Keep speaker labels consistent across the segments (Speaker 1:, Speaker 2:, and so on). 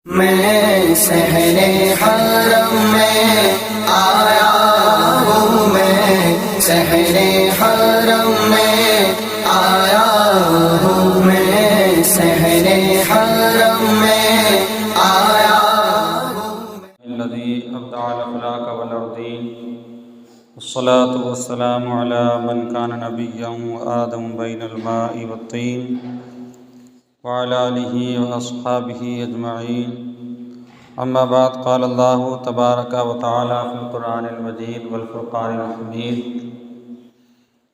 Speaker 1: میں شہر حرم میں آیا ہوں، میں شہر حرم میں آیا ہوں، میں شہر حرم میں آیا ہوں۔
Speaker 2: الذي أبدع الأخلاق والأرضين والصلاة والسلام على من كان نبيا وآدم بين الماء والطين وعلى آله وأصحابه أجمعين. أما بعد، قال الله تبارك وتعالى في القرآن المجيد والفرقان الحميد: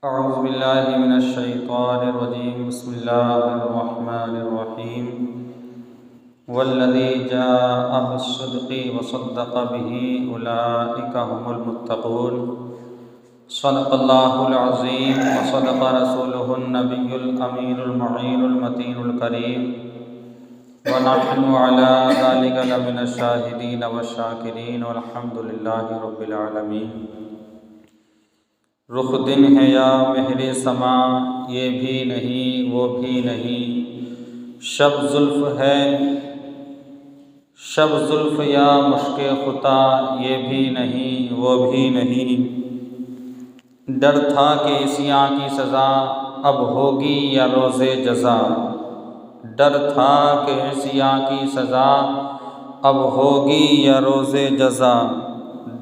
Speaker 2: أعوذ بالله من الشيطان الرجيم. بسم الله الرحمن الرحيم. والذي جاء بالصدق وصدق به أولئك هم المتقون. صدق الله العظيم وصدق رسوله النبي الأمين المعين المتين الكريم، ونحن على ذلك لمن الشاهدين والشاكرين والحمد لله رب العالمين. رخ دن ہے یا مہر سما، یہ بھی نہیں وہ بھی نہیں، شب زلف ہے شب زلف یا مشک خطا، یہ بھی نہیں وہ بھی نہیں. ڈر تھا کہ عصیاں کی سزا اب ہوگی یا روز جزا، ڈر تھا کہ عصیاں کی سزا اب ہوگی یا روز جزا.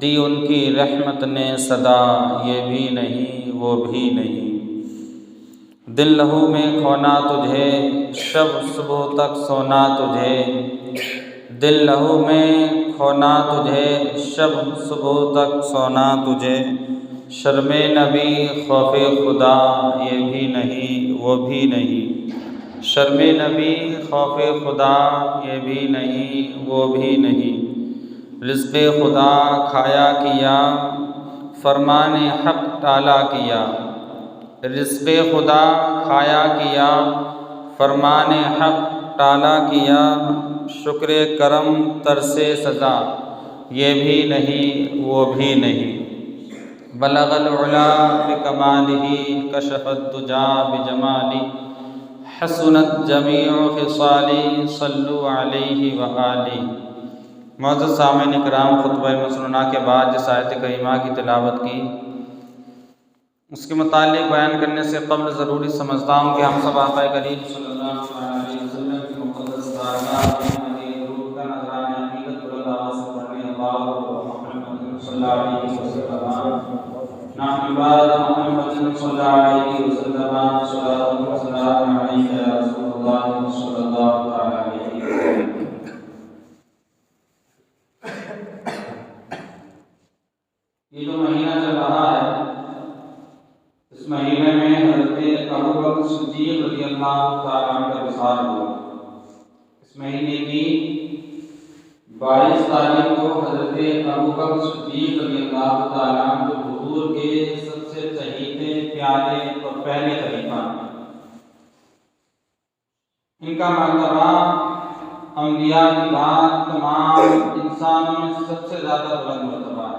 Speaker 2: دی ان کی رحمت نے صدا، یہ بھی نہیں وہ بھی نہیں. دل لہو میں کھونا تجھے، شب صبح تک سونا تجھے. دل لہو میں کھونا تجھے، شب صبح تک سونا تجھے. شرم نبی خوف خدا، یہ بھی نہیں وہ بھی نہیں. شرم نبی خوف خدا، یہ بھی نہیں وہ بھی نہیں. رزق خدا کھایا کیا، فرمان حق ٹالا کیا. رزق خدا کھایا کیا، فرمان حق ٹالا کیا. شکر کرم ترس سزا، یہ بھی نہیں وہ بھی نہیں. بلغ العلا بکمالہ، کشف الدجا بجمالہ. حسنت جمیع خصالہ، صلوا علیہ وآلہ. معزز سامعین اکرام، خطبہ مسنونہ کے بعد جس آیت کریمہ کی تلاوت کی، اس کے متعلق بیان کرنے سے قبل ضروری سمجھتا ہوں کہ ہم سب آقا کریم صلی اللہ علیہ وسلم کی مقدس بارگاہ میں درود کا نذرانہ حقیقت بلند آواز سے پڑھنے محمد صلی اللہ علیہ وسلم نحن بعد محمد صلی اللہ علیہ وسلم صلاۃ و سلام علیک یا رسول اللہ صلی اللہ علیہ وسلم. یہ جو مہینہ چل رہا ہے، اس مہینے میں حضرت ابوبکر صدیق رضی اللہ تعالیٰ عنہ کا وصال ہوا. اس مہینے کی 22 تاریخ کو حضرت ابوبکر صدیق رضی اللہ تعالیٰ عنہ جو حضور کے سب سے چہیتے پیارے اور پہلے خلیفہ ہیں، ان کا مرتبہ انبیاء کی بعد تمام انسانوں میں سب سے زیادہ بلند مرتبہ ہے.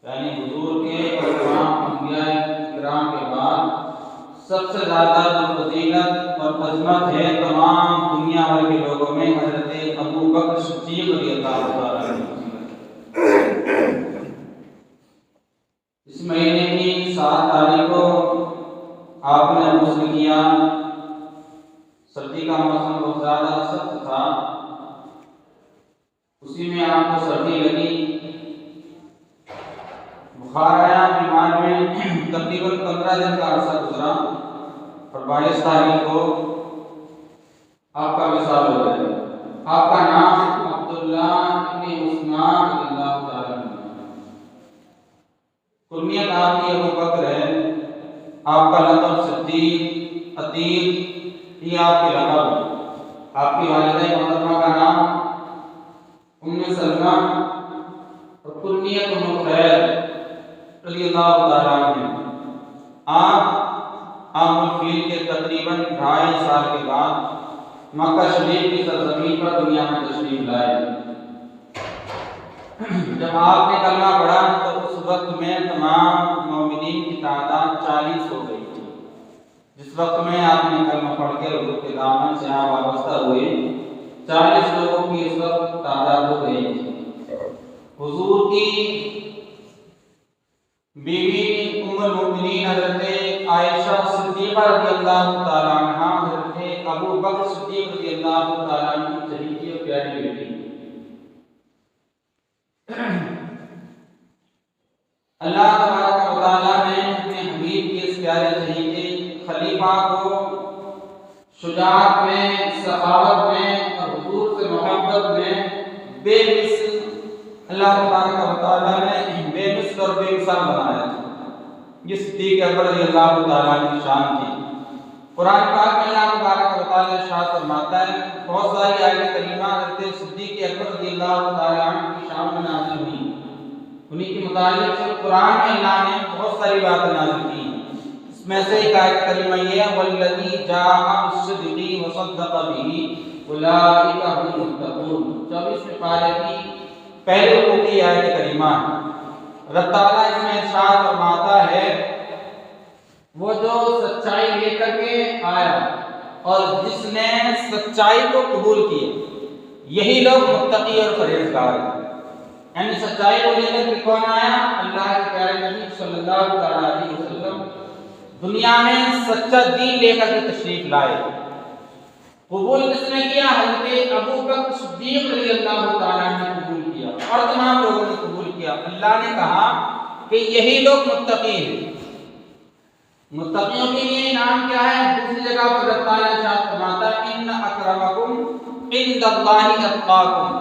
Speaker 2: یعنی حضور کے اور تمام انبیاء کرام کے بعد سب سے زیادہ جو فضیلت اور عظمت ہے تمام دنیا بھر کے لوگوں میں، حضرت ابوبکر صدیق رضی اللہ تعالیٰ عنہ. اس مہینے کی 7 تاریخ کو آپ نے غسل کیا. سردی کا موسم بہت زیادہ سخت تھا، اسی میں آپ کو سردی لگی، بخار آیا، بیمار میں تقریباً 15 دن کا عرصہ گزرا اور 22 تاریخ کو آپ کا وصال ہو گیا. آپ کا نام عبداللہ بن عثمان رضی اللہ تعالیٰ عنہ، کنیت آپ کی ابوبکر ہے. آپ کا لقب صدیق، عتیق، یہ آپ کے لقب ہے. آپ کی والدہ محترمہ کا نام ام سلمہ اور کنیت ام خیر رضی اللہ تعالیٰ عنہ. آپ عام الفیل کے تقریباً 2.5 سال کے بعد مکہ شریف کی سرزمین پر دنیا میں تشریف لائے. جب آپ نے کلمہ پڑھا تو اس وقت میں تمام مومنین کی تعداد 40 ہو گئی تھی. جس وقت میں آپ نے کلمہ پڑھ کے حضور کے دامن سے آپ وابستہ ہوئے 40 لوگوں کی اس وقت تعداد ہو گئی تھی۔ حضور کی بیوی ام المؤمنین حضرت عائشہ صدیقہ رضی اللہ تعالی عنہا، حضرت ابو بکر صدیق رضی اللہ تعالی عنہ کی چہیتی اور پیاری بیٹی۔ اللہ تبارک و تعالی نے اپنے حبیب کے اس پیارے چہیتے خلیفہ کو شجاعت میں، سخاوت میں اور حضور سے محبت میں بے مثل، اللہ تبارک و تعالی نے بے مثل اور بے مثال بنایا تھا۔ یہ صدیق اکبر رضی اللہ تعالی عنہ کی شان تھی۔ قرآن پاک میں اللہ تبارک و تعالی ارشاد فرماتا ہے، بہت ساری آیات کریمہ حضرت صدیق اکبر رضی اللہ تعالی عنہ کی شان میں نازل ہوئی۔ انہیں کے متعلق سے قرآن میں اللہ نے بہت ساری باتیں نازل کی۔ اس میں سے ایک آیت کریمہ یہ ہے، والذی جاء بالصدق وصدق به اولئک هم المتقون۔ 24ویں پارے کی پہلے رکوع کی آیت کریمہ۔ اللہ تعالیٰ اس میں ارشاد فرماتا ہے، وہ جو سچائی لے کر کے آیا اور جس نے سچائی کو قبول کیا، یہی لوگ متقی اور پرہیزگار ہیں۔ یعنی سچائی کو لے کر کے کون آیا؟ اللہ کے پیارے نبی صلی اللہ علیہ وسلم دنیا میں سچا دین لے کر کے تشریف لائے۔ قبول کس نے کیا؟ حضرت ابو بکر صدیق رضی اللہ تعالیٰ عنہ نے قبول کیا اور تمام لوگوں نے قبول کیا۔ اللہ نے کہا کہ یہی لوگ متقی ہیں۔ متقیوں کے لیے انعام کیا ہے؟ دوسری جگہ پر اللہ تعالیٰ ارشاد فرماتا ہے، ان اکرمکم عند اللہ اتقاکم۔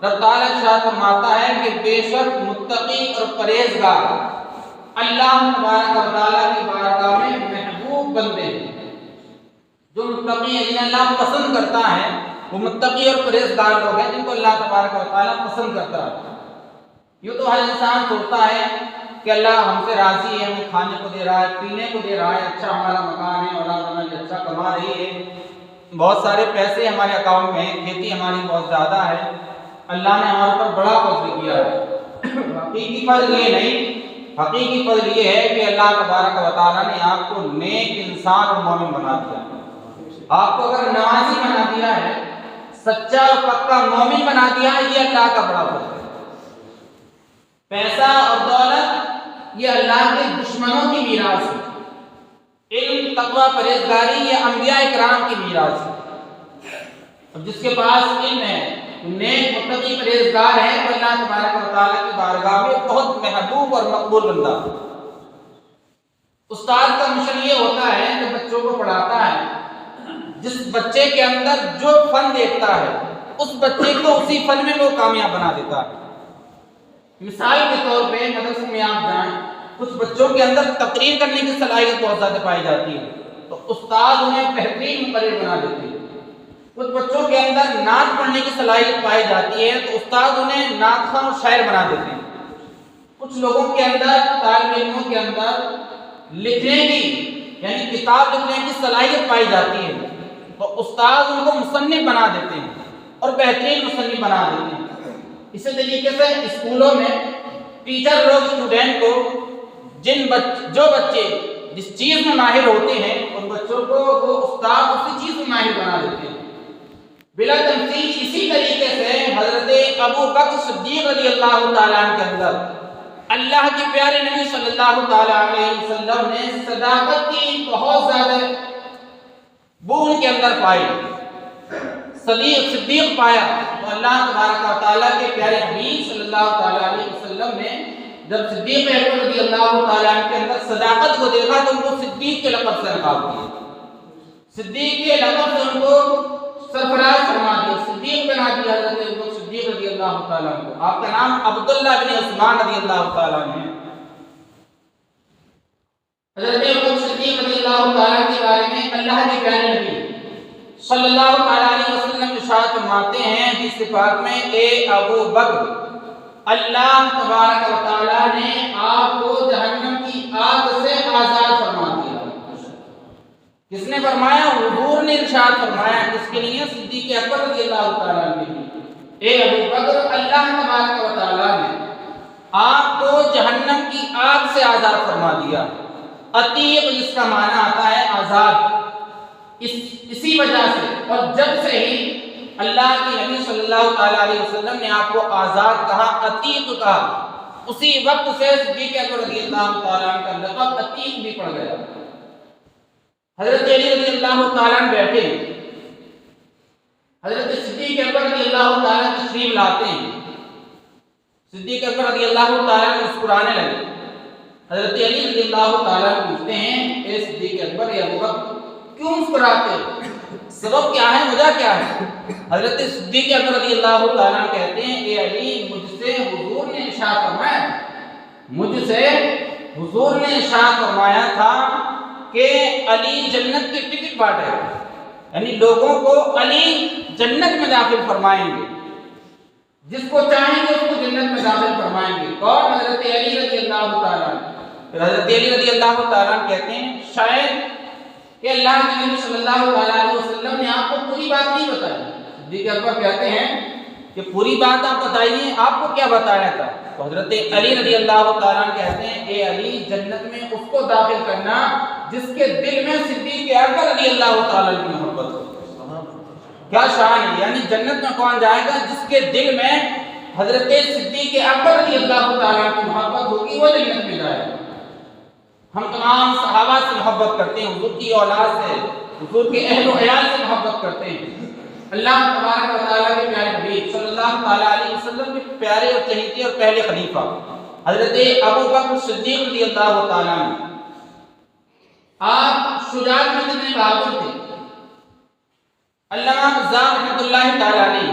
Speaker 2: اللہ تعالیٰ ارشاد فرماتا ہے کہ بے شک متقی اور پرہیزگار اللہ تبارک و تعالیٰ کی بارگاہ میں محبوب بندے ہیں۔ جو متقی ہیں، جنہیں اللہ پسند کرتا ہے، وہ متقی اور پرہیزگار لوگ ہیں جن کو اللہ تبارک و تعالیٰ پسند کرتا ہے۔ یوں تو ہر انسان سوچتا ہے کہ اللہ ہم سے راضی ہے، ہمیں کھانے کو دے رہا ہے، پینے کو دے رہا ہے، اچھا ہمارا مکان ہے، اولاد ہماری اچھا کما رہی ہے، بہت سارے پیسے ہمارے اکاؤنٹ میں ہیں، کھیتی ہماری بہت زیادہ ہے، اللہ نے ہمارے پر بڑا فضل کیا ہے۔ حقیقی فضل یہ نہیں، حقیقی فضل یہ ہے کہ اللہ تبارک و تعالیٰ نے آپ کو نیک انسان اور مومن بنا دیا۔ آپ کو اگر نمازی بنا دیا ہے، سچا اور پکا مومن بنا دیا ہے، یہ اللہ کا بڑا فضل ہے۔ پیسہ اور دولت یہ اللہ کے دشمنوں کی میراث ہے۔ علم، تقوی، پرہیزگاری یہ انبیاء کرام کی میراث ہے۔ اب جس کے پاس علم ہے، نیک متقی پرہیزگار ہے، وہ اللہ تبارک و تعالیٰ کی بارگاہ میں بہت محبوب اور مقبول بندہ۔ استاد کا مشن یہ ہوتا ہے کہ بچوں کو پڑھاتا ہے، جس بچے کے اندر جو فن دیکھتا ہے اس بچے کو اسی فن میں وہ کامیاب بنا دیتا ہے۔ مثال کے طور پہ مدرسے میں آپ جائیں، کچھ بچوں کے اندر تقریر کرنے کی صلاحیت بہت زیادہ پائی جاتی ہے، تو استاد انہیں بہترین مقرر بنا دیتے ہیں۔ کچھ بچوں کے اندر نعت پڑھنے کی صلاحیت پائی جاتی ہے، تو استاد انہیں نعت خواں اور شاعر بنا دیتے ہیں۔ کچھ لوگوں کے اندر، طالب علموں کے اندر لکھنے کی یعنی کتاب لکھنے کی صلاحیت پائی جاتی ہے، تو استاد ان کو مصنف بنا دیتے ہیں اور بہترین مصنف بنا دیتے ہیں۔ اسی طریقے سے اسکولوں میں ٹیچر لوگ اسٹوڈنٹ کو جو بچے جس چیز میں ماہر ہوتے ہیں، ان بچوں کو وہ استاد اسی چیز میں ماہر بنا دیتے ہیں۔ بلا تمثیل اسی طریقے سے حضرت ابو بکر صدیق رضی اللہ تعالیٰ عنہ کے اندر اللہ کے پیارے نبی صلی اللہ تعالیٰ علیہ وسلم نے صداقت کی بہت زیادہ بو ان کے اندر پائی، صدیق پایا۔ تو اللہ تبارک و تعالیٰ کے پیارے حبیب صلی اللہ تعالیٰ علیہ وسلم نے جب صدیق اکبر رضی اللہ تعالیٰ عنہ کے اندر صداقت کو دیکھا تو ان کو صدیق کے لقب سے نکال دیا، صدیق کے لقب سے ان کو سرفراز فرما دیا، صدیق بنا دیا حضرت ابوبکر صدیق رضی اللہ تعالیٰ عنہ کو۔ آپ کا نام عبداللہ بن عثمان رضی اللہ تعالیٰ عنہ ہے۔ حضرت ابوبکر صدیق رضی اللہ تعالیٰ کے بارے میں اللہ کے پیارے نبی صلی اللہ تعالیٰ علیہ وسلم ارشاد فرماتے ہیں حدیث پاک میں، اے ابو بکر، اللہ تبارک و تعالیٰ نے آپ کو جہنم کی آگ سے آزاد فرما دیا۔ کس نے فرمایا؟ حضور نے ارشاد فرمایا، کس کے لیے؟ صدیق اکبر رضی اللہ تعالیٰ عنہ کے لیے، اے ابو بکر، اللہ تبارک و تعالیٰ نے آپ کو جہنم کی آگ سے آزاد فرما دیا۔ عتیق جس کا معنی آتا ہے آزاد، اسی وجہ سے اور جب سے ہی
Speaker 3: اللہ کے نبی صلی اللہ تعالیٰ علیہ وسلم نے آپ کو آزاد کہا، عتیق کہا، اسی وقت سے صدیق اکبر رضی اللہ تعالیٰ عنہ کا لقب عتیق بھی پڑ گیا۔ حضرت علی رضی اللہ تعالیٰ عنہ بیٹھے، حضرت صدیق اکبر رضی اللہ تعالیٰ تشریف لاتے ہیں، صدیق اکبر رضی اللہ تعالیٰ مسکرانے لگے۔ حضرت علی رضی اللہ تعالیٰ پوچھتے ہیں، اے صدیق اکبر یا ابو بکر کیوں مسکراتے ہو؟ سبب کیا ہے، وجہ کیا ہے؟ حضرت صدیق اکبر رضی اللہ تعالیٰ کہتے ہیں، اے علی مجھ سے حضور نے ارشاد فرمایا، مجھ سے حضور نے ارشاد فرمایا تھا کہ علی جنت کی ٹکٹ بانٹے، یعنی لوگوں کو علی جنت میں داخل فرمائیں گے، جس کو چاہیں گے اس کو جنت میں داخل فرمائیں گے۔ کون؟ حضرت علی رضی اللہ تعالیٰ۔ پھر حضرت علی رضی اللہ تعالیٰ کہتے ہیں، شاید کہ اللہ کے نبی صلی اللہ علیہ وسلم نے آپ کو پوری بات نہیں بتائی۔ صدیق اکبر کہتے ہیں کہ پوری بات آپ بتائیے، آپ کو کیا بتایا تھا؟ تو حضرت علی رضی اللہ تعالیٰ کہتے ہیں، اے علی جنت میں اس کو داخل کرنا جس کے دل میں صدیق اکبر رضی اللہ تعالیٰ کی محبت ہو۔ کیا شان ہے، یعنی جنت میں کون جائے گا؟ جس کے دل میں حضرت صدیق اکبر رضی اللہ تعالیٰ کی محبت ہوگی، وہ جنت میں جائے گا۔ ہم تمام صحابہ سے محبت کرتے ہیں، حضور کی اولاد سے، حضور کے اہل و عیال سے محبت کرتے ہیں۔ اللہ تبارک و تعالیٰ کے پیارے حبیب صلی اللہ تعالیٰ علیہ وسلم کے پیارے اور چہیتے اور پہلے خلیفہ حضرت ابو بکر صدیق رضی اللہ تعالیٰ عنہ، آپ شجاعت میں کتنے بہادر تھے۔ علامہ قزاق رحمۃ اللہ تعالیٰ علیہ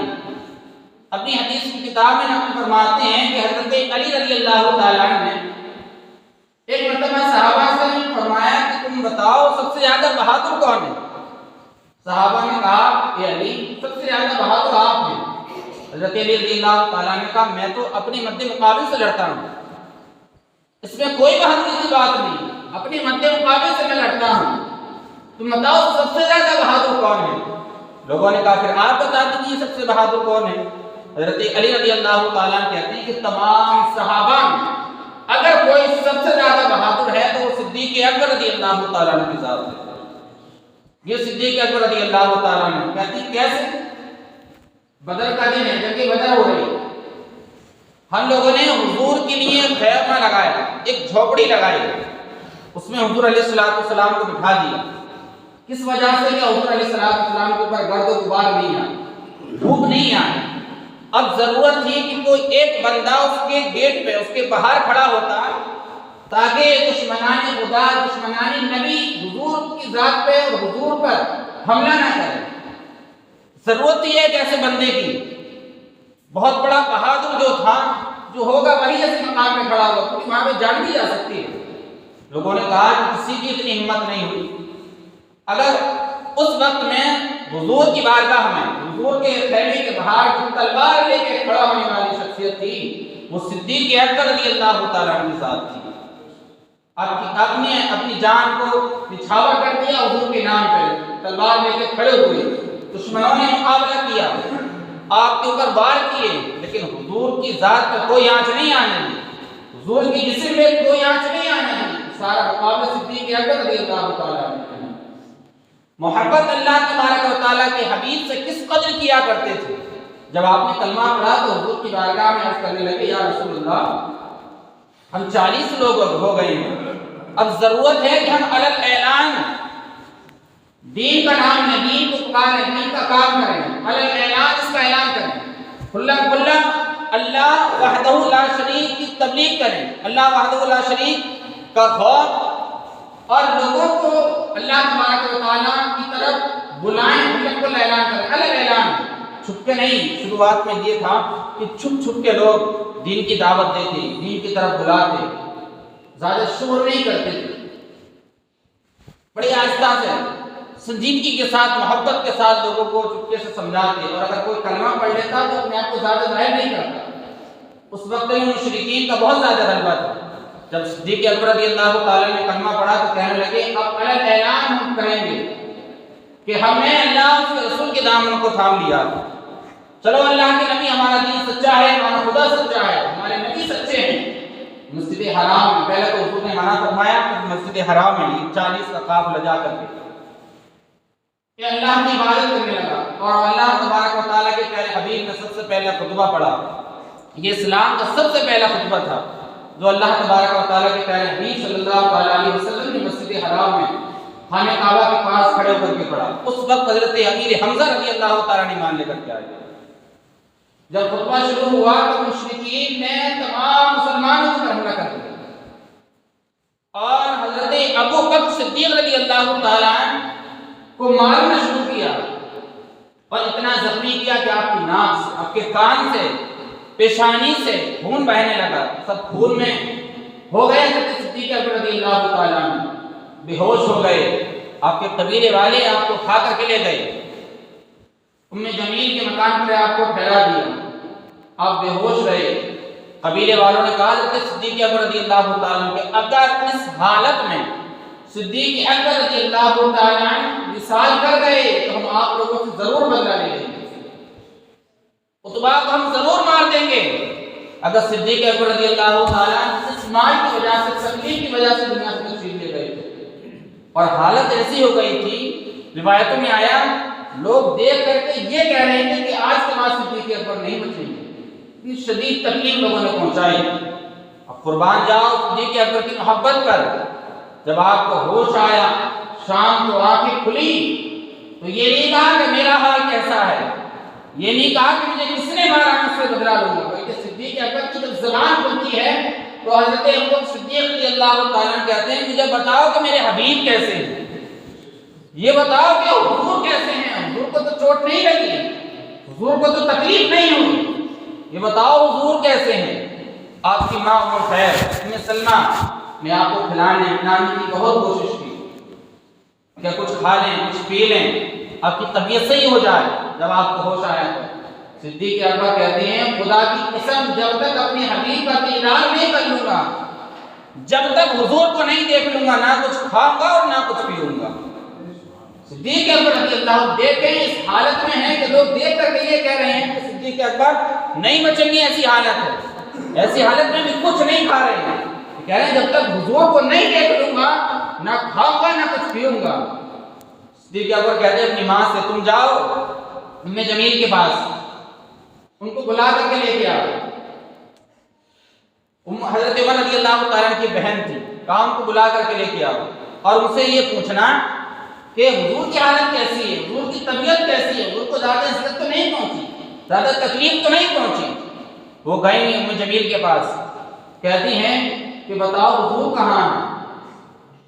Speaker 3: اپنی حدیث کی کتاب میں نقل فرماتے ہیں کہ حضرت علی رضی اللہ تعالیٰ عنہ نے ایک مرتبہ صحابہ سے فرمایا کہ تم بتاؤ سب سے زیادہ بہادر کون ہے؟ صحابہ نے کہا کہ علی سب سے زیادہ بہادر آپ ہیں۔ حضرت علی رضی اللہ تعالیٰ نے کہا میں تو اپنے مد مقابل سے لڑتا ہوں، اس میں کوئی بہادری کی بات نہیں، اپنے مد مقابل سے میں لڑتا ہوں، تم بتاؤ سب سے زیادہ بہادر کون ہے؟ لوگوں نے کہا پھر آپ بتا دیجیے سب سے بہادر کون ہے؟ حضرت علی رضی اللہ تعالیٰ کہتے ہیں کہ تمام صحابہ اگر کوئی سب سے زیادہ بہادر ہے تو وہ صدیق اکبر رضی اللہ تعالیٰ عنہ کے ساتھ ہے۔ یہ صدیق اکبر رضی اللہ تعالیٰ عنہ کہتے ہیں کیسے؟ بدر کا دن ہے، جنگ بدر ہو رہی ہے، ہم لوگوں نے حضور کے لیے خیمہ لگایا، ایک جھوپڑی لگائی، اس میں حضور علیہ السلام کو بٹھا دیا۔ کس وجہ سے کہ حضور علیہ السلام کے اوپر گرد و غبار نہیں آئے، دھوپ نہیں آئے۔ اب ضرورت تھی کہ کوئی ایک بندہ اس کے گیٹ پہ، اس کے باہر کھڑا ہوتا تاکہ دشمنان خدا، دشمنان نبی حضور کی ذات پہ اور حضور پر حملہ نہ کرے۔ ضرورت تھی ایک ایسے بندے کی، بہت بڑا بہادر جو تھا، جو ہوگا وہی ایسے مقام پہ کھڑا ہوگا، کیونکہ وہاں پہ جان بھی جا سکتی ہے۔ لوگوں نے کہا کہ کسی کی اتنی ہمت نہیں ہوئی۔ اگر اس وقت میں حضور کی بارگاہ میں، حضور کے خیمے کے باہر جو تلوار لے کے کھڑا ہونے والی شخصیت تھی وہ صدیق اکبر رضی اللہ تعالیٰ عنہ کے ساتھ تھی۔ آپ نے اپنی جان کو نچھاور کر دیا حضور کے نام پہ، تلوار لے کے کھڑے ہوئے، دشمنوں نے مقابلہ کیا، آپ کے اوپر وار کیے، لیکن حضور کی ذات پہ کوئی آنچ نہیں آنے دی، حضور کی جسم میں کوئی آنچ نہیں آنے دی۔ سارا مقابلہ صدیق اکبر رضی اللہ تعالیٰ عنہ۔ محبت اللہ تبارک و تعالیٰ کے حبیب سے کس قدر کیا کرتے تھے۔ جب آپ نے کلمہ پڑھا تو حضور کی بارگاہ میں عرض کرنے لگے، یا رسول اللہ ہم 40 لوگ ہو گئے ہیں، اب ضرورت ہے کہ ہم علل اعلان دین کا نام ہے، دین کو پکاریں، دین کا کام کریں، علل اعلان اس کا اعلان کریں، کھلم کھلم اللہ وحدہ لا شریک کی تبلیغ کریں، اللہ وحدہ لا شریک کا خوف، اور لوگوں کو اللہ تبارک و تعالیٰ کی طرف بلائیں، کھلم کھل اعلان کریں، علل اعلان، چھپ کے نہیں۔ شروعات میں یہ تھا کہ چھپ چھپ کے لوگ دین کی دعوت دیتے، دین کی طرف بلاتے، زیادہ شور نہیں کرتے تھے، بڑی آہستہ سے سنجیدگی کے ساتھ، محبت کے ساتھ لوگوں کو چپکے سے سمجھاتے، اور اگر کوئی کلمہ پڑھ لیتا تو اپنے آپ کو زیادہ ظاہر نہیں کرتا۔ اس وقت میں مشرکین کا بہت زیادہ غلبہ تھا۔ جب صدیق اکبر رضی اللہ تعالیٰ نے کلمہ پڑھا تو کہنے لگے اب علل اعلان ہم کریں گے کہ ہم نے اللہ اس کے رسول کے دامن کو تھام لیا، چلو اللہ کے نبی ہمارا دین سچا ہے، ہمارا خدا سچا ہے، ہمارے نبی سچے ہیں۔ مسجد حرام میں پہلے تو حضور نے منع فرمایا کہ مسجد حرام میں 40 کا قافلہ جا کر کے کہ اللہ کی عبادت کرنے لگا اور اللہ تبارک و تعالیٰ کے پیارے حبیب نے سب سے پہلا خطبہ پڑھا. یہ اسلام کا سب سے پہلا خطبہ تھا جو اللہ تبارک و تعالیٰ کے پیارے حبیب صلی اللہ علیہ وسلم نے مسجد حرام میں خانہ کعبہ کے پاس کھڑے ہو کر کے پڑھا. اس وقت حضرت امیر حمزہ رضی اللہ تعالیٰ نے ایمان لے کر کے آئے. جب خطبہ شروع ہوا تو مشرکین نے تمام مسلمانوں پر حملہ کر دیا اور حضرت ابو بکر صدیق رضی اللہ تعالیٰ کو مارنا شروع کیا اور اتنا زخمی کیا کہ آپ کی ناک سے، آپ کے کان سے، پیشانی سے خون بہنے لگا. سب خون میں ہو گئے. حضرت صدیق اکبر رضی اللہ تعالیٰ بے ہوش ہو گئے. آپ کے قبیلے والے آپ کو اٹھا کر کے لے گئے. ام جمیل کے مکان پر آپ کو ٹھہرا دیا. آپ بے ہوش رہے. قبیلے والوں نے کہا حضرت صدیق اکبر رضی اللہ تعالیٰ کہ اگر اس حالت میں صدیق اکبر رضی اللہ تعالیٰ وصال کر گئے تو ہم آپ لوگوں سے ضرور بدلہ لے لیں گے. عتبہ کو ہم ضرور مار دیں گے. اگر صدیق اکبر رضی اللہ تعالیٰ اس مال کی وجہ سے، تکلیف کی وجہ سے دنیا سے تشریف لے گئے اور حالت ایسی ہو گئی تھی، روایتوں میں آیا لوگ دیکھ کر کے یہ کہہ رہے تھے کہ آج کے بعد صدیق اکبر نہیں بچیں گے. شدید تکلیف لوگوں نے پہنچائی. اب قربان جاؤ صدیق اکبر کی محبت پر. جب آپ کو ہوش آیا، شام کو آنکھیں کھلی تو یہ نہیں کہا کہ میرا حال کیسا ہے، یہ نہیں کہا کہ مجھے کس نے مارا میں اس سے بدلہ لوں گا، بلکہ صدیق اکبر کی جب زبان کھلتی ہے تو حضرت ابو صدیق رضی اللہ تعالیٰ کہتے ہیں مجھے بتاؤ کہ میرے حبیب کیسے ہیں، یہ بتاؤ کہ حضور کیسے ہیں. حضور کو تو چوٹ نہیں لگی، حضور کو تو تکلیف نہیں ہوئی، یہ بتاؤ حضور کیسے ہیں. آپ کی ماں ام الخیر ام سلمہ نے آپ کو کھلانے پلانے کی بہت کوشش کی کہ کچھ کھا لیں، کچھ پی لیں، آپ کی طبیعت صحیح ہو جائے. جب آپ کو ہوش آیا تو صدیق اکبر کہتے ہیں خدا کی قسم جب تک اپنے حبیب کا دیدار نہیں کر لوں گا، جب تک حضور کو نہیں دیکھ لوں گا، نہ کچھ کھاؤں گا اور نہ کچھ پیوں گا. صدیق اکبر رضی اللہ دیکھیں اس حالت میں ہیں کہ لوگ دیکھ کر کے یہ کہہ رہے ہیں کہ صدیق اکبر نہیں بچیں گے. ایسی حالت ہے، ایسی حالت میں بھی کچھ نہیں کھا رہے ہیں. کہہ رہے ہیں جب تک حضور کو نہیں دیکھ لوں گا نہ کھاؤں گا نہ کچھ پیوں گا. صدیق اکبر کہتے ہیں اپنی ماں سے تم جاؤ ام جمیل کے پاس، ان کو بلا کر کے لے کے آؤ. حضرت عمر رضی اللہ تعالیٰ کی بہن تھی، کہا ان کو بلا کر کے لے کے آؤ اور ان سے یہ پوچھنا کہ حضور کی حالت کیسی ہے، حضور کی طبیعت کیسی ہے، حضور کو زیادہ عزت تو نہیں پہنچی، زیادہ تکلیف تو نہیں پہنچی. وہ گئی ام جمیل کے پاس، کہتی ہیں کہ بتاؤ حضور کہاں ہیں.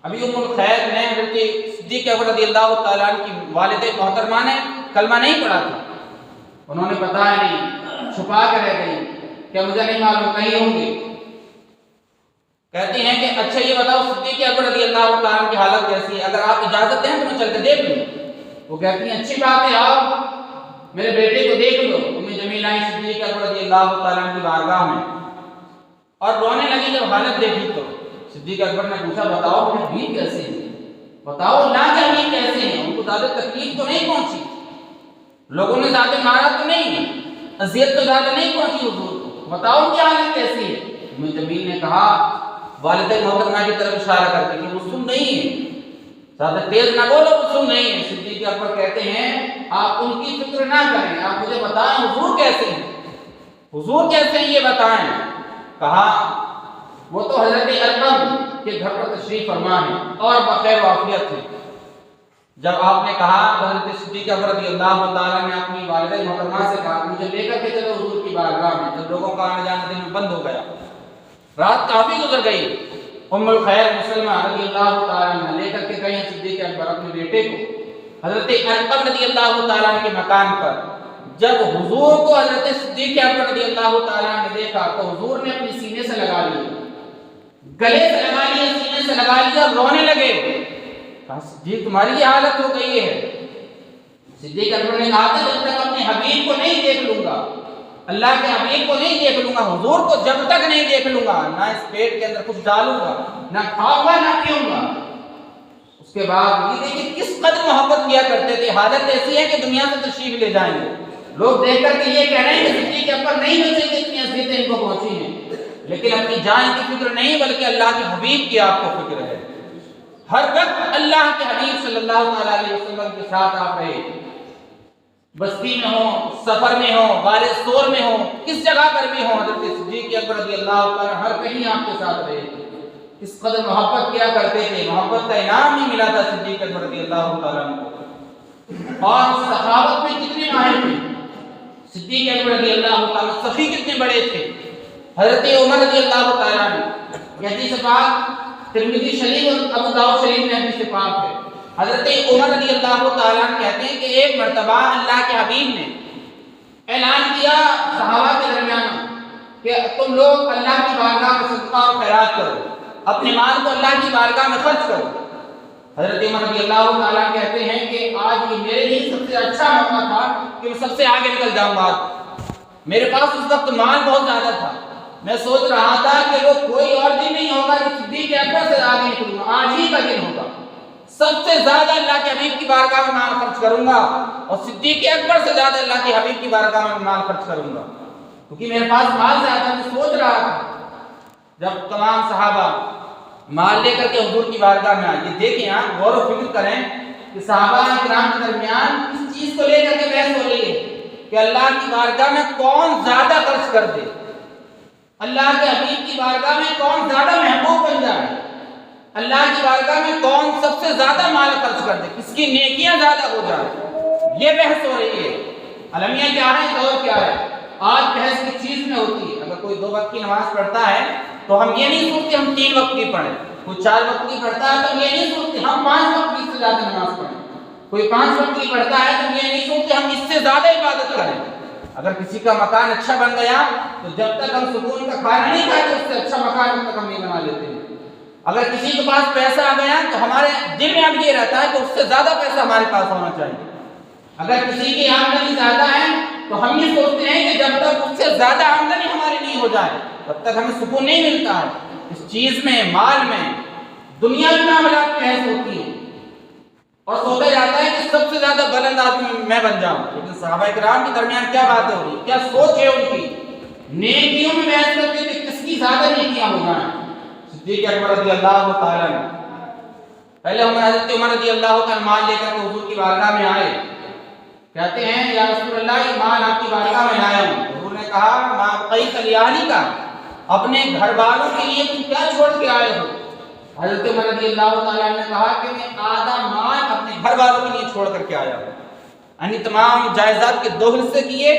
Speaker 3: ابھی ام الخیر نے حضرت صدیق اکبر رضی اللہ تعالیٰ کی والد محترمہ نے کلمہ نہیں پڑھا تھا، انہوں نے بتایا نہیں، چھپا کر رہ گئی کہ مجھے نہیں معلوم کہیں ہوں گے. کہتی ہیں کہ اچھا یہ بتاؤ صدیق اکبر رضی اللہ تعالیٰ کی حالت کیسی ہے، اگر آپ اجازت دیں تو میں چل کے دیکھ لوں. وہ کہتی ہیں اچھی بات ہے آؤ میرے بیٹے کو دیکھ لو. ام جمیل آئی صدیق اکبر رضی اللہ تعالیٰ کی بارگاہ میں اور رونے لگی. جب حالت دیکھی تو صدیق اکبر نے پوچھا بتاؤ میرے حبیب کیسے ہیں، بتاؤ اللہ کے حبیب کیسے ہیں، ان کو زیادہ تکلیف تو نہیں پہنچی، لوگوں نے زیادہ مارا تو نہیں، اذیت تو زیادہ نہیں پہنچی حضور کو، بتاؤ ان کی حالت کیسی ہے. ام جمیل نے کہا والد محترمہ کی طرف اشارہ کر کے کہ وہ سن نہیں ہے، زیادہ تیز نہ بولو، وہ سن نہیں ہے. صدیق اکبر کہتے ہیں آپ ان کی فکر نہ کریں، آپ مجھے بتائیں حضور کیسے ہیں، حضور کیسے ہیں یہ بتائیں. کہا وہ تو حضرت ارقم کے گھر پر تشریف فرما ہے اور بخیر و عافیت ہے. جب آپ نے کہا حضرت صدیق اکبر رضی اللہ تعالیٰ نے اپنی والدہ محترمہ سے کہا مجھے لے کر کے چلو حضور کی بارگاہ میں. جب لوگوں کا آنے جانا دن میں بند ہو گیا، رات کافی گزر گئی، ام الخیر مسلمہ رضی اللہ تعالیٰ نے لے کر کے گئی صدیق اکبر اپنے بیٹے کو حضرت ارقم رضی اللہ تعالیٰ کے مکان پر. جب حضور کو حضرت صدیق اکبر رضی اللہ تعالیٰ نے دیکھا تو حضور نے اپنی سینے سے لگا لیا، گلے سے لگا لیا، سینے سے لگا لیا، رونے لگے. کہا صدیق تمہاری یہ حالت ہو گئی ہے. صدیق اکبر نے کہا کہ جب تک اپنے حبیب کو نہیں دیکھ لوں گا، اللہ کے حبیب کو نہیں دیکھ لوں گا، حضور کو جب تک نہیں دیکھ لوں گا، نہ اس پیٹ کے اندر کچھ ڈالوں گا، نہ کھاؤں گا نہ پیوں گا. اس کے بعد یہ دیکھیں کس قدر محبت کیا کرتے تھے. حالت ایسی ہے کہ دنیا سے تشریف لے جائیں گے، لوگ دیکھ کر کے یہ کہہ رہے ہیں کہ صدیق اکبر نہیں بچیں گے، اتنی اذیتیں ان کو پہنچی ہیں، لیکن اپنی جان کی فکر نہیں بلکہ اللہ کے حبیب کی آپ کو فکر ہے. ہر وقت اللہ کے حبیب صلی اللہ علیہ وسلم کے ساتھ آپ رہے، بستی میں ہو، سفر میں ہو، غار ثور میں ہو، کس جگہ پر بھی ہو، حضرت صدیق اکبر رضی اللہ تعالیٰ ہر کہیں آپ کے ساتھ رہے، اس قدر محبت کیا کرتے تھے، محبت کا انعام نہیں ملا تھا صدیق اکبر رضی اللہ تعالیٰ کو۔ اور صحابت میں کتنے ماہر تھے، صدیق اکبر رضی اللہ تعالیٰ، صفی کتنے بڑے تھے، حضرت عمر رضی اللہ تعالیٰ نے، یہ حدیث پاک ترمذی شریف اور ابو داؤد شریف میں حدیث پاک ہے۔ حضرت عمر رضی اللہ تعالیٰ کہتے ہیں کہ ایک مرتبہ اللہ کے حبیب نے اعلان کیا صحابہ کے درمیان کہ تم لوگ اللہ کی بارگاہ میں صدقہ اور خیرات کرو، اپنے مال کو اللہ کی بارگاہ میں خرچ کرو۔ حضرت عمر رضی اللہ تعالیٰ کہتے ہیں کہ آج یہ میرے لیے سب سے اچھا موقع تھا کہ میں سب سے آگے نکل جاؤں گا، میرے پاس اس وقت مال بہت زیادہ تھا، میں سوچ رہا تھا کہ وہ کوئی اور دن نہیں ہوگا کہ صدیق اکبر سے آگے نکلوں گا، آج ہی کا دن ہوگا، سب سے زیادہ اللہ کے حبیب کی بارگاہ میں مال خرچ کروں گا، اور صدیق اکبر سے زیادہ اللہ کے حبیب کی بارگاہ میں مال خرچ کروں گا، کیونکہ میرے پاس مال زیادہ، میں سوچ رہا تھا۔ جب تمام صحابہ مال لے کر کے حضور کی بارگاہ میں آئے، یہ دیکھیں آپ غور و فکر کریں کہ صحابہ کرام کے درمیان اس چیز کو لے کر کے بحث ہو رہی ہے کہ اللہ کی بارگاہ میں کون زیادہ خرچ کر دے، اللہ کے حبیب کی بارگاہ میں کون زیادہ محبوب بن جائے، اللہ کی بارگاہ میں کون سب سے زیادہ مال خرچ کر دے، کس کی نیکیاں زیادہ ہو جائے، یہ بحث ہو رہی ہے۔ المیہ کیا ہے، دور کیا ہے، آج بحث کس چیز میں ہوتی ہے؟ اگر کوئی 2 وقت کی نماز پڑھتا ہے تو ہم یہ نہیں سوچتے ہم 3 وقت کی پڑھیں، کوئی 4 وقت کی پڑھتا ہے تو ہم یہ نہیں سوچتے ہم 5 وقت کی سے زیادہ نماز پڑھیں، کوئی 5 وقت کی پڑھتا ہے تو ہم یہ نہیں سوچتے ہم اس سے زیادہ عبادت کریں۔ اگر کسی کا مکان اچھا بن گیا تو جب تک ہم سکون کا کھانا نہیں کھاتے اس سے اچھا مکان جب تک ہم نہیں بنا لیتے ہیں۔ اگر کسی کے پاس پیسہ آ گیا تو ہمارے دل میں اب یہ رہتا ہے کہ اس سے زیادہ پیسہ ہمارے پاس ہونا چاہیے۔ اگر کسی کی آمدنی زیادہ ہے تو ہم یہ سوچتے ہیں کہ جب تک اس سے زیادہ آمدنی ہماری نہیں ہو جائے تب تک ہمیں سکون نہیں ملتا ہے۔ اس چیز میں، مال میں، دنیاوی معاملات میں ایسے ہوتی ہے اور سوچا جاتا ہے کہ سب سے زیادہ بلند آدمی میں بن جاؤں، لیکن صحابہ کرام کے درمیان کیا باتیں ہو رہی، کیا سوچ ہے ان کی، نیکیوں میں بحث کرتے تھے کس کی زیادہ نیکیاں ہو جائیں۔ صدیق اکبر رضی اللہ تعالیٰ پہلے حضرت عمر رضی اللہ تعالیٰ مال لے کر حضور کی بارگاہ میں آئے، کہتے ہیں یا رسول اللہ یہ مال آپ کی بارگاہ میں لایا ہوں۔ حضور نے کہا ما بقیت لأہلک کا، اپنے گھر والوں کے لیے تم کیا چھوڑ کے آئے ہو؟ حضرت عمر رضی اللہ تعالیٰ نے کہا کہ میں آدھا مال اپنے گھر والوں کے لیے چھوڑ کر کے آیا ہوں، یعنی تمام جائیداد کے 2 حصے کیے،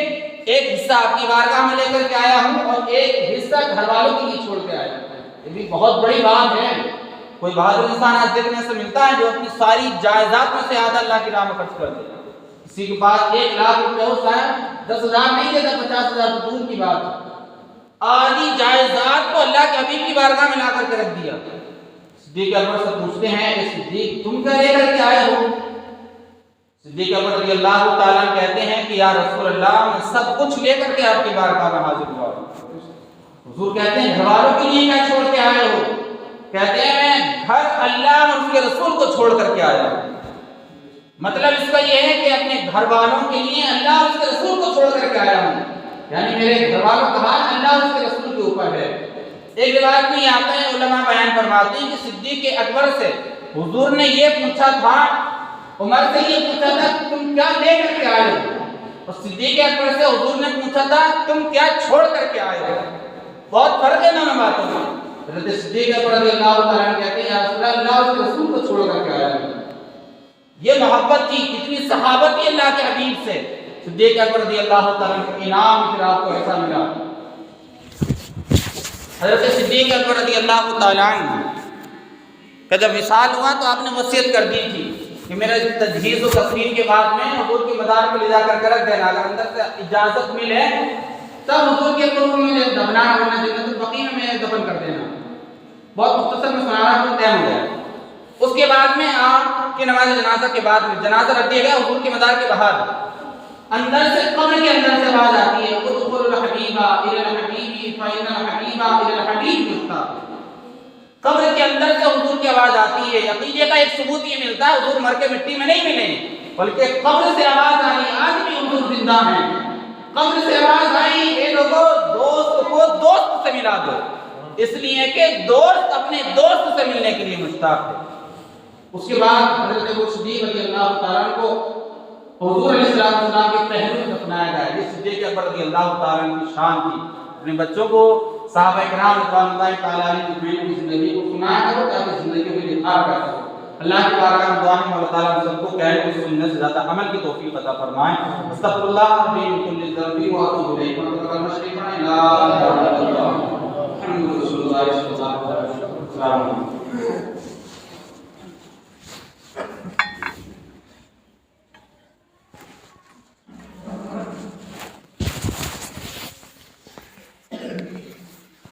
Speaker 3: ایک حصہ آپ کی بارگاہ میں لے کر کے آیا ہوں اور ایک حصہ گھر والوں کے لیے چھوڑ کے آیا ہوں۔ یہ بھی بہت بڑی بات ہے، کوئی بہادر انسان آج دیکھنے سے ملتا ہے جو اپنی ساری جائیداد میں سے آدھا اللہ کی راہ میں خرچ کر دے۔ کسی کے پاس 1 لاکھ روپے ہو، شاید 10,000 نہیں دیتا، 50,000 تو دور کی بات ہے، آدھی جائیداد کو اللہ کے حبیب کی بارگاہ میں لا کر کے رکھ دیا۔ صدیق اکبر سے پوچھتے ہیں کہ صدیق تم کیا لے کر کے آئے ہو؟ صدیق اکبر رضی اللہ تعالیٰ کہتے ہیں کہ یا رسول اللہ میں سب کچھ لے کر کے آپ کی بارگاہ میں حاضر ہوا ہوں۔ حضور کہتے ہیں گھر والوں کے لیے کیا چھوڑ کے آئے ہو؟ کہتے ہیں میں گھر اللہ اور اس کے رسول کو چھوڑ کر کے آیا ہوں۔ مطلب اس کا یہ ہے کہ اپنے گھر والوں کے لیے اللہ اور اس کے رسول کو چھوڑ کر کے آیا ہوں، یعنی میرے گھر والوں کا حال اللہ اور اس کے رسول کے اوپر ہے۔ ایک روایت میں یہ آتا ہے، علماء بیان فرماتے ہیں کہ صدیق اکبر سے حضور نے یہ پوچھا تھا، عمر سے یہ پوچھا تھا تم کیا لے کر کے آئے ہو، اور صدیق اکبر سے حضور نے پوچھا تھا تم کیا چھوڑ کر کے آئے ہو۔ بہت فرق ہے دونوں باتوں میں۔ حضرت صدیق اکبر رضی اللہ تعالیٰ کہتے ہیں یا رسول اللہ اور اس کے رسول کو چھوڑ کر کے آیا ہوں۔ یہ محبت تھی، کتنی صحابت تھی اللہ کے حبیب سے۔ صدیق اکبر رضی اللہ تعالیٰ کا انعام پھر آپ کو ایسا ملا۔ حضرت صدیق اکبر رضی اللہ تعالیٰ کا جب وصال ہوا تو آپ نے وصیت کر دی تھی کہ میرا تجہیز و تقریر کے بعد میں حضور کے مزار پر لے جا کر کے رکھ دینا، اگر اندر سے اجازت ملے تب حضور کے قرب میں دفنانا، ورنہ جنت البقیع میں دفن کر دینا۔ بہت مختصر میں سنا رہا ہوں، ٹائم ہو گیا۔ اس کے بعد میں آپ کی نماز جنازہ کے بعد میں جنازہ رکھ دیا گیا حضور کے مزار کے باہر، اندر سے قبر کے اندر سے آواز آتی ہے ادخلوا الحبیب الی الحبیب فإن الحبیب الی الحبیب یشتاق۔ قبر کے اندر سے حضور کی آواز آتی ہے۔ عقیدے کا ایک ثبوت یہ ملتا ہے حضور مر کے مٹی میں نہیں ملے، بلکہ قبر سے آواز آئی، آج بھی حضور زندہ ہیں۔ قبر سے آواز آئی اے لوگو دوست کو دوست سے ملا دو، اس لیے کہ دوست اپنے دوست سے ملنے کے لیے مشتاق ہے۔ اس کے بعد حضرت ابو صدیق رضی اللہ تعالیٰ عنہ کو حضور علیہ السلام کے پہلو میں دفنایا گیا. یہ صدیق اکبر رضی اللہ تعالیٰ عنہ کی شان تھی. اپنے بچوں کو صحابہ کرام رضوان اللہ تعالیٰ علیہ کی زندگی کو سنایا کرو تاکہ زندگی میں نکھار کر سکو. اللہ کی بارگاہ میں دعا ہے اللہ تعالیٰ ہم سب کو کہنے کو سننے سے زیادہ عمل کی توفیق عطا فرمائیں. استغفر اللہ من کل ذنب و اتوب الیہ.